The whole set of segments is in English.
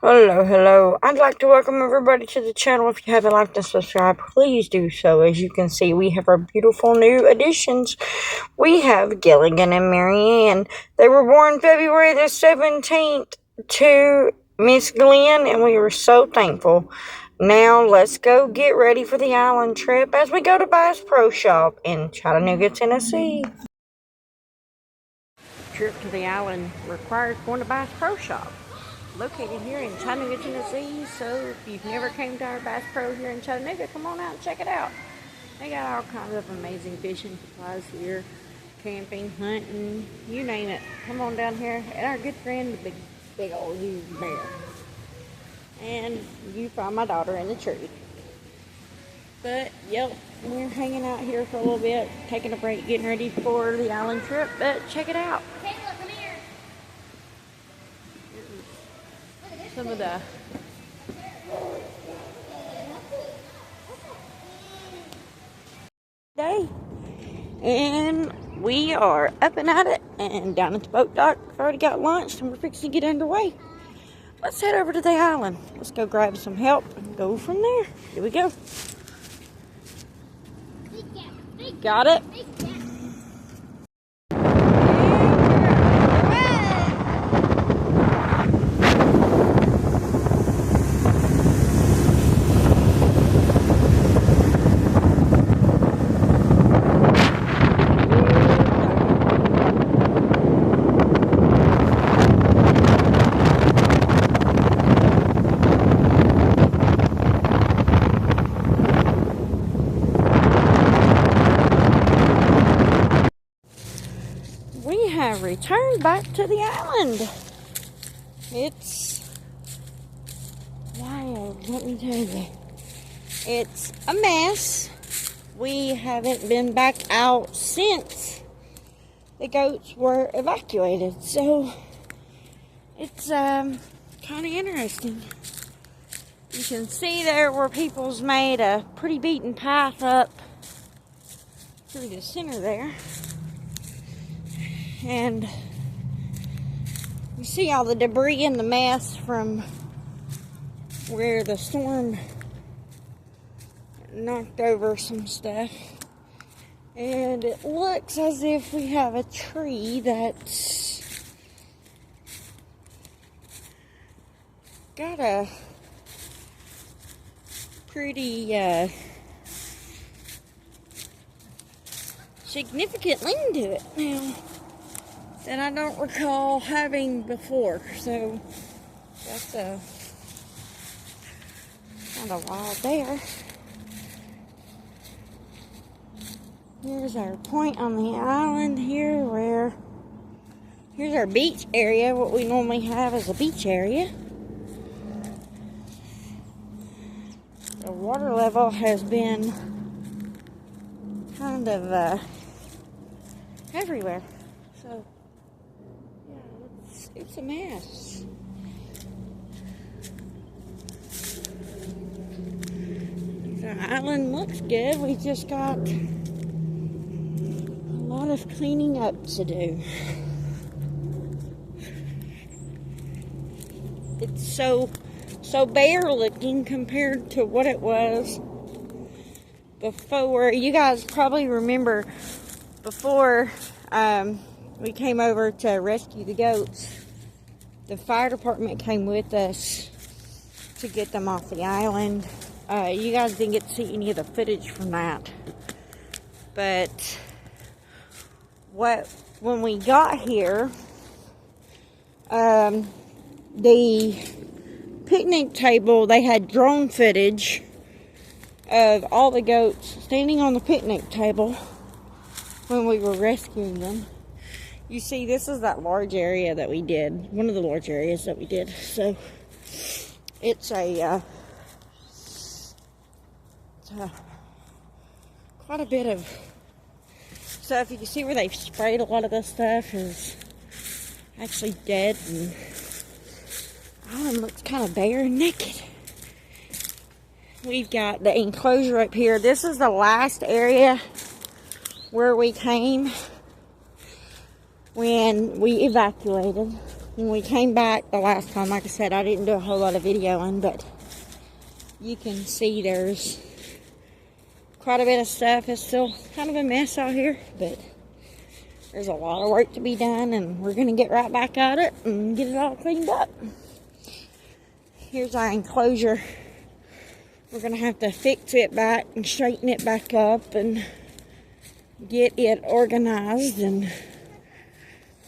Hello. I'd like to welcome everybody to the channel. If you haven't liked and subscribed, please do so. As you can see, we have our beautiful new additions. We have Gilligan and Marianne. They were born February the 17th to Miss Glenn, and we were so thankful. Now, let's go get ready for the island trip as we go to Bass Pro Shop in Chattanooga, Tennessee. Trip to the island requires going to Bass Pro Shop, located here in Chattanooga, Tennessee. So if you've never came to our Bass Pro here in Chattanooga, come on out and check it out. They got all kinds of amazing fishing supplies here, camping, hunting, you name it. Come on down here. And our good friend, the big old huge bear. And you find my daughter in the tree. But, yep, we're hanging out here for a little bit, taking a break, getting ready for the island trip. But check it out. Kayla, come here. Some of the day, and we are up and at it and down at the boat dock. We've already got lunch and we're fixing to get underway. Let's head over to the island. Let's go grab some help and go from there. Here we go. Got it. We have returned back to the island. It's wild, let me tell you. It's a mess. We haven't been back out since the goats were evacuated, so it's kind of interesting. You can see there where people's made a pretty beaten path up through the center there. And you see all the debris and the mess from where the storm knocked over some stuff. And it looks as if we have a tree that's got a pretty significant lean to it now that I don't recall having before. So that's kind of wild there. Here's our point on the island here where here's our beach area. What we normally have is a beach area. The water level has been kind of everywhere. So yeah, it's a mess. The island looks good. We just got a lot of cleaning up to do. It's so bare looking compared to what it was before. You guys probably remember before we came over to rescue the goats, the fire department came with us to get them off the island. You guys didn't get to see any of the footage from that, but when we got here, the picnic table, they had drone footage of all the goats standing on the picnic table when we were rescuing them. You see, this is that large area that we did, one of the large areas that we did. So it's quite a bit of stuff. You can see where they've sprayed a lot of this stuff is actually dead, and the island looks kind of bare and naked. We've got the enclosure up here. This is the last area where we came when we evacuated. when we came back the last time, like I said, I didn't do a whole lot of videoing, but you can see there's quite a bit of stuff. It's still kind of a mess out here, but there's a lot of work to be done, and we're going to get right back at it and get it all cleaned up. Here's our enclosure. We're going to have to fix it back and straighten it back up and get it organized and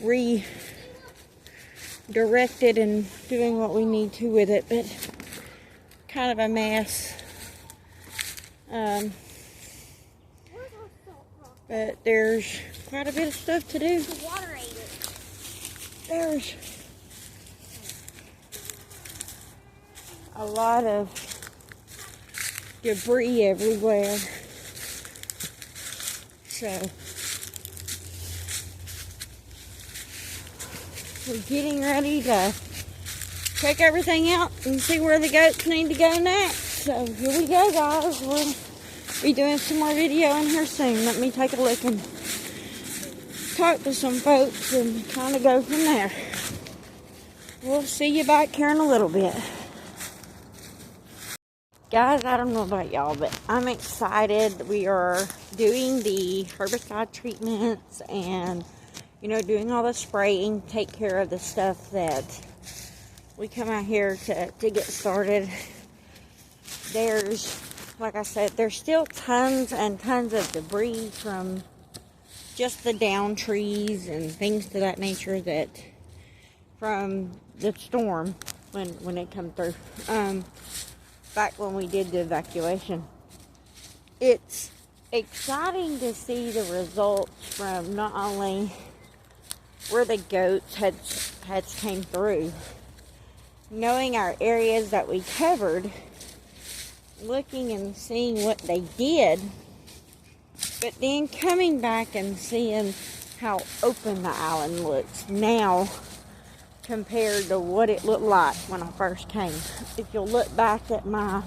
redirected and doing what we need to with it, but kind of a mess. But there's quite a bit of stuff to do. The water ate it. There's a lot of debris everywhere. So we're getting ready to check everything out and see where the goats need to go next. So here we go, guys. We'll be doing some more video in here soon. Let me take a look and talk to some folks and kind of go from there. We'll see you back here in a little bit. Guys, I don't know about y'all, but I'm excited. We are doing the herbicide treatments and, you know, doing all the spraying, take care of the stuff that we come out here to get started. There's, like I said, there's still tons and tons of debris from just the down trees and things to that nature that from the storm when it come through. Back when we did the evacuation. It's exciting to see the results from not only where the goats had came through, knowing our areas that we covered, looking and seeing what they did, but then coming back and seeing how open the island looks now compared to what it looked like when I first came. If you'll look back at my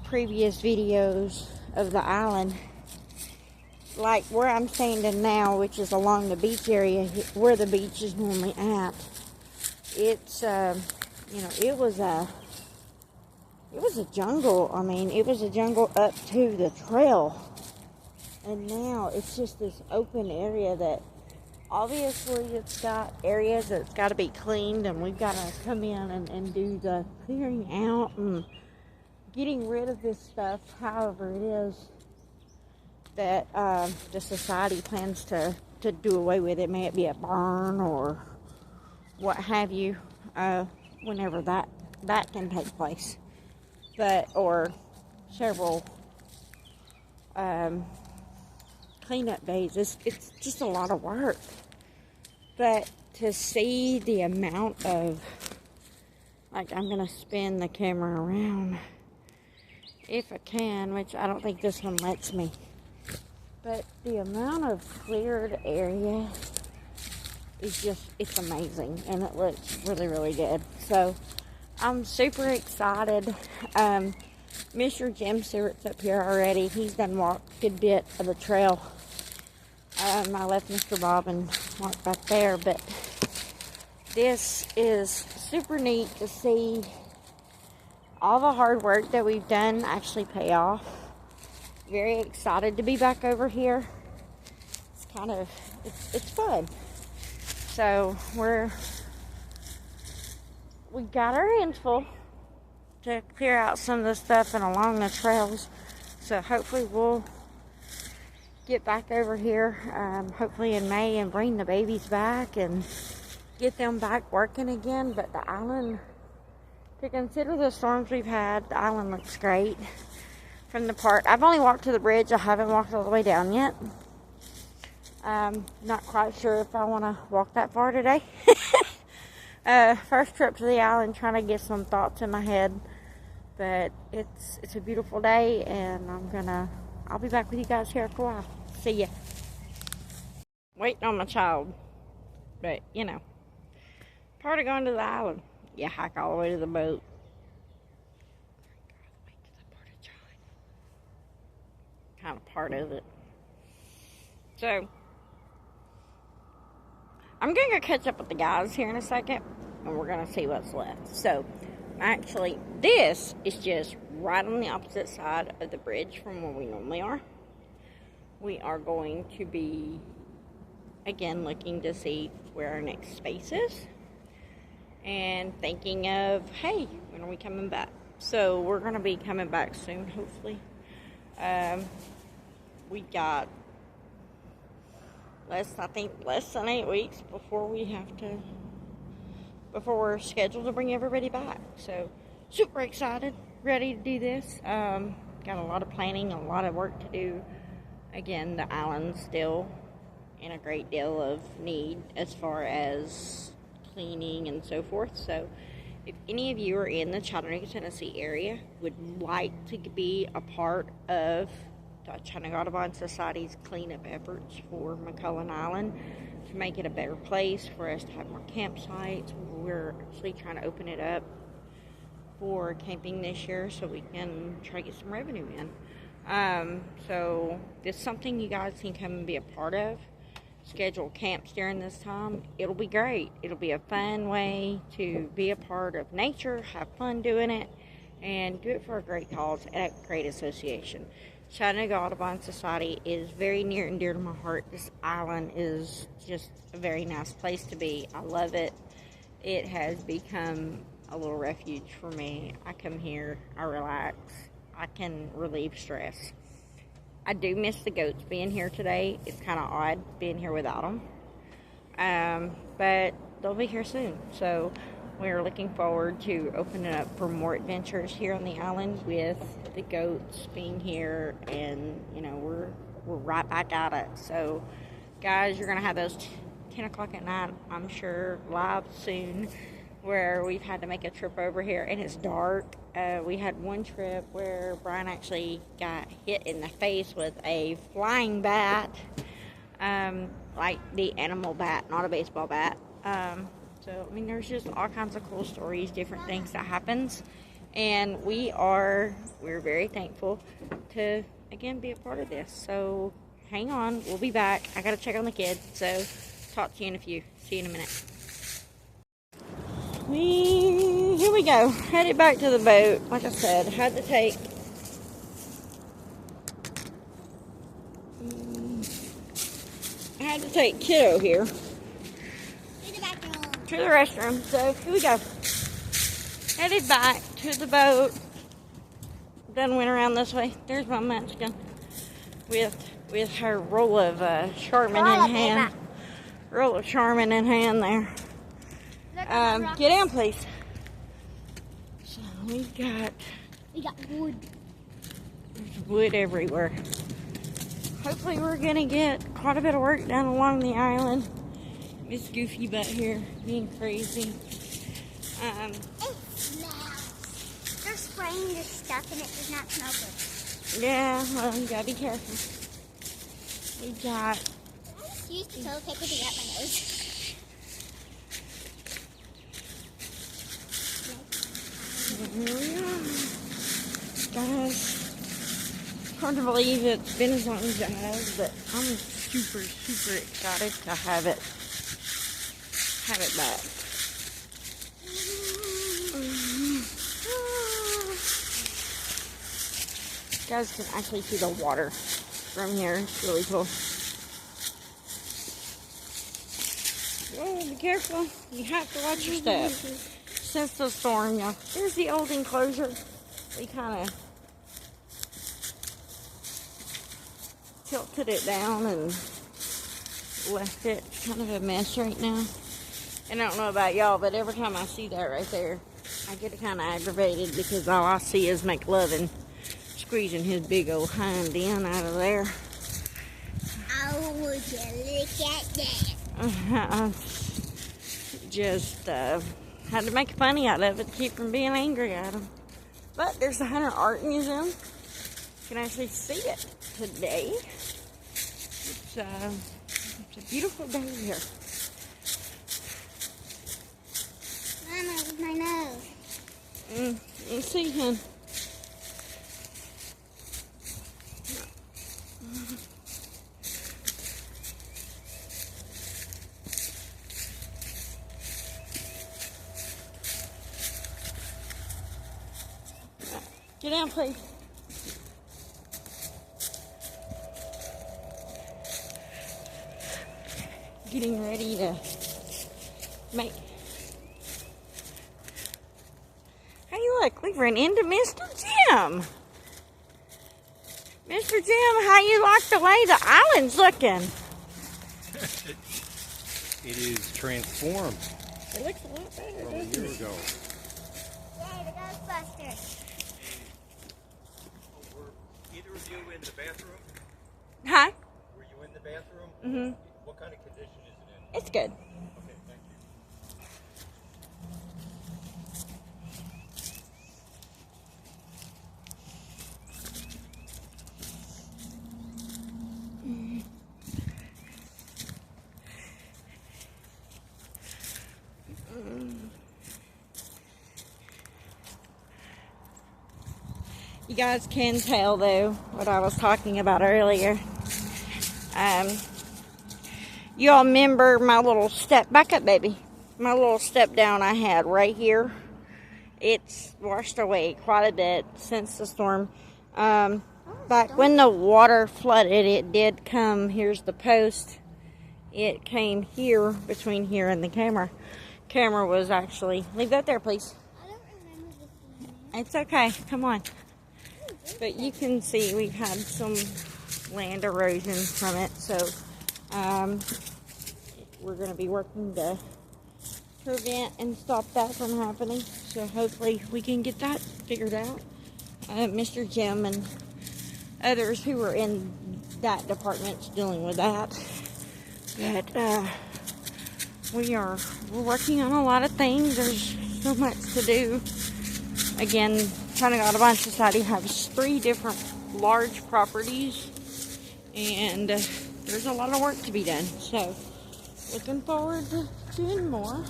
previous videos of the island, like where I'm standing now, which is along the beach area where the beach is normally at, it's you know, it was a jungle. I mean, it was a jungle up to the trail, and now it's just this open area that obviously it's got areas that's got to be cleaned, and we've got to come in and do the clearing out and getting rid of this stuff, however it is that the society plans to do away with it. May it be a burn or what have you, whenever that can take place, but or several cleanup days. It's just a lot of work. But to see the amount of, like, I'm going to spin the camera around if I can, which I don't think this one lets me. But the amount of cleared area is just, it's amazing. And it looks really, really good. So I'm super excited. Mr. Jim Stewart's up here already. He's done walked a good bit of the trail. I left Mr. Bob and walked back there, but this is super neat to see all the hard work that we've done actually pay off. Very excited to be back over here. It's kind of, it's fun. So we got our hands full to clear out some of the stuff and along the trails. So hopefully we'll get back over here, hopefully in May, and bring the babies back and get them back working again. But the island, to consider the storms we've had, the island looks great from the part. I've only walked to the bridge. I haven't walked all the way down yet. Not quite sure if I want to walk that far today. First trip to the island, trying to get some thoughts in my head. But it's a beautiful day, and I'll be back with you guys here for a while. See ya. Waiting on my child. But, you know, part of going to the island, you hike all the way to the boat. Kind of part of it. So, I'm going to go catch up with the guys here in a second, and we're going to see what's left. So, actually, this is just right on the opposite side of the bridge from where we normally are. We are going to be, again, looking to see where our next space is. And thinking of, hey, when are we coming back? So, we're going to be coming back soon, hopefully. We got less than 8 weeks before we're scheduled to bring everybody back. So, super excited, ready to do this. Got a lot of planning, a lot of work to do. Again, the island's still in a great deal of need as far as cleaning and so forth. So, if any of you are in the Chattanooga, Tennessee area, would like to be a part of the Chattanooga Audubon Society's cleanup efforts for McCullen Island to make it a better place for us to have more campsites, we're actually trying to open it up for camping this year so we can try to get some revenue in. So this is something you guys can come and be a part of. Schedule camps during this time. It'll be great. It'll be a fun way to be a part of nature, have fun doing it, and do it for a great cause at a great association. Chattanooga Audubon Society is very near and dear to my heart. This island is just a very nice place to be. I love it. It has become a little refuge for me. I come here, I relax, I can relieve stress. I do miss the goats being here today. It's kind of odd being here without them. But they'll be here soon. So we're looking forward to opening up for more adventures here on the island with the goats being here. And, you know, we're right back at it. So, guys, you're going to have those 10 o'clock at night, I'm sure, live soon, where we've had to make a trip over here, and it's dark. We had one trip where Brian actually got hit in the face with a flying bat, like the animal bat, not a baseball bat. So, I mean, there's just all kinds of cool stories, different things that happens, and we're very thankful to, again, be a part of this. So, hang on, we'll be back. I gotta check on the kids, so talk to you in a few. See you in a minute. Here we go, headed back to the boat. Like I said, had to take kiddo here to the restroom. So here we go, headed back to the boat. Then went around this way. There's my munchkin with her roll of Charmin in hand. Roll of Charmin in hand there. Get down, please. So we got wood. There's wood everywhere. Hopefully we're gonna get quite a bit of work done along the island. Miss Goofy butt here being crazy. It smells. They're spraying this stuff and it does not smell good. Yeah, well, you gotta be careful. We got. I just used toilet paper to wrap my nose. Here we are. Guys, hard to believe it's been as long as it has, but I'm super, super excited to have it back. You guys can actually see the water from here. It's really cool. Oh, be careful. You have to watch your step. Since the storm, yeah. There's the old enclosure. We kind of tilted it down and left it kind of a mess right now. And I don't know about y'all, but every time I see that right there, I get kind of aggravated because all I see is McLovin squeezing his big old hind end out of there. Oh, would you look at that? Just had to make funny out of it to keep from being angry at him. But there's the Hunter Art Museum. You can actually see it today. It's a beautiful day here. Mama, with my nose. You see him. Get down, please. Getting ready to make. Hey, look, we've run into Mr. Jim. Mr. Jim, how you like the way the island's looking? It is transformed It looks a lot better, from a doesn't year it? ago. Yay, the Ghostbusters. Were either of you in the bathroom? Huh? Were you in the bathroom? Mm-hmm. What kind of condition is it in? It's good. Okay, thank you. You guys can tell though what I was talking about earlier. You all remember my little step, back up baby, my little step down I had right here. It's washed away quite a bit since the storm. Back when the water flooded, it did come, here's the post. It came here, between here and the camera. Camera was actually, leave that there please. I don't remember this one. It's okay, come on. But you can see we've had some land erosion from it, so we're going to be working to prevent and stop that from happening. So hopefully we can get that figured out. Mr. Jim and others who are in that department's dealing with that. But we're working on a lot of things. There's so much to do. Again, China Audubon Society has 3 different large properties, and there's a lot of work to be done. So, looking forward to doing more.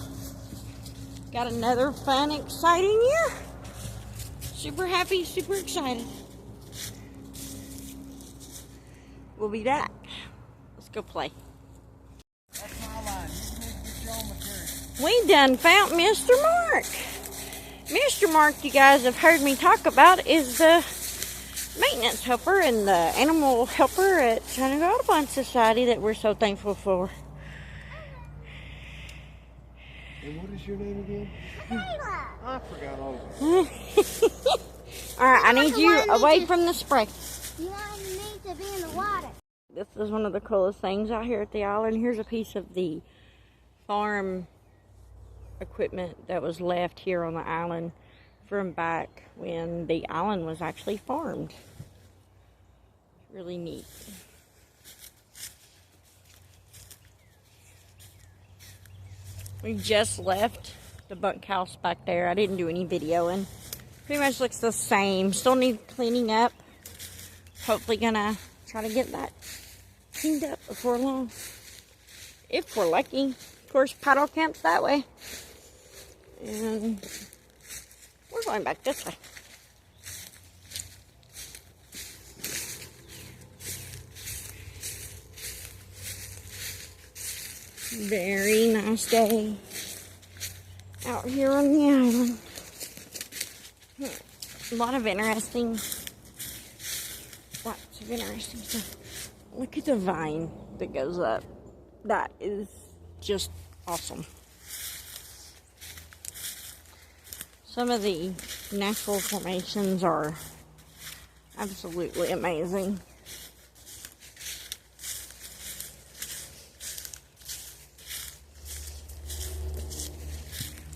Got another fun, exciting year. Super happy, super excited. We'll be back. Let's go play. That's my line. We done found Mr. Mark. Mr. Mark, you guys have heard me talk about, is the maintenance helper and the animal helper at China Audubon Society that we're so thankful for. And what is your name again? Kayla. I forgot all of it. Alright, I need You you wanted me away to- from the spray. You wanted me to be in the water. This is one of the coolest things out here at the island. Here's a piece of the farm equipment that was left here on the island from back when the island was actually farmed. Really neat. We just left the bunkhouse back there. I didn't do any videoing. Pretty much looks the same. Still need cleaning up. Hopefully gonna try to get that cleaned up before long. If we're lucky. Of course, paddle camp's that way. And we're going back this way. Very nice day out here on the island. A lot of interesting, lots of interesting stuff. Look at the vine that goes up. That is just awesome. Some of the natural formations are absolutely amazing.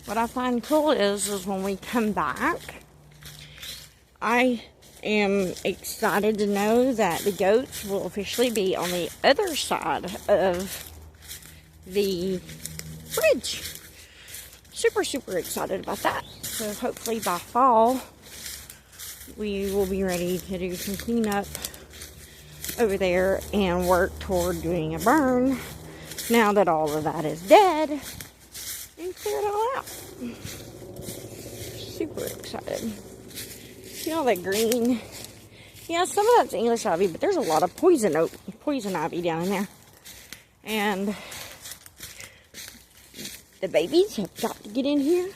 What I find cool is when we come back, I am excited to know that the goats will officially be on the other side of the bridge. Super, super excited about that. So hopefully by fall, we will be ready to do some cleanup over there and work toward doing a burn now that all of that is dead and clear it all out. Super excited. See all that green? Yeah, some of that's English ivy, but there's a lot of poison ivy down in there. And the babies have got to get in here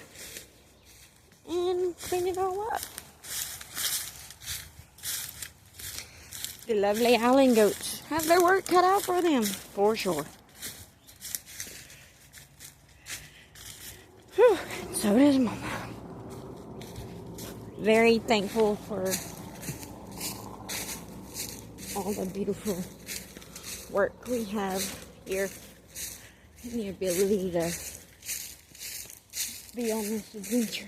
and clean it all up. The lovely island goats have their work cut out for them, for sure. Whew, so does Mama. Very thankful for all the beautiful work we have here and the ability to be on this adventure.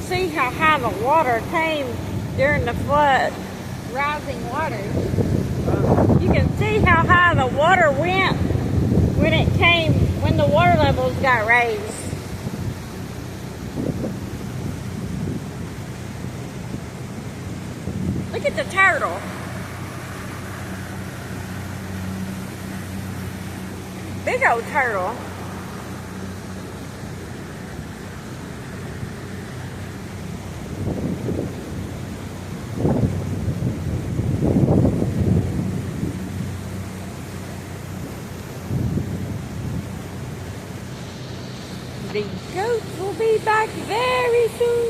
See how high the water came during the flood, rising waters. You can see how high the water went when the water levels got raised. Look at the turtle. Big old turtle. The goats will be back very soon.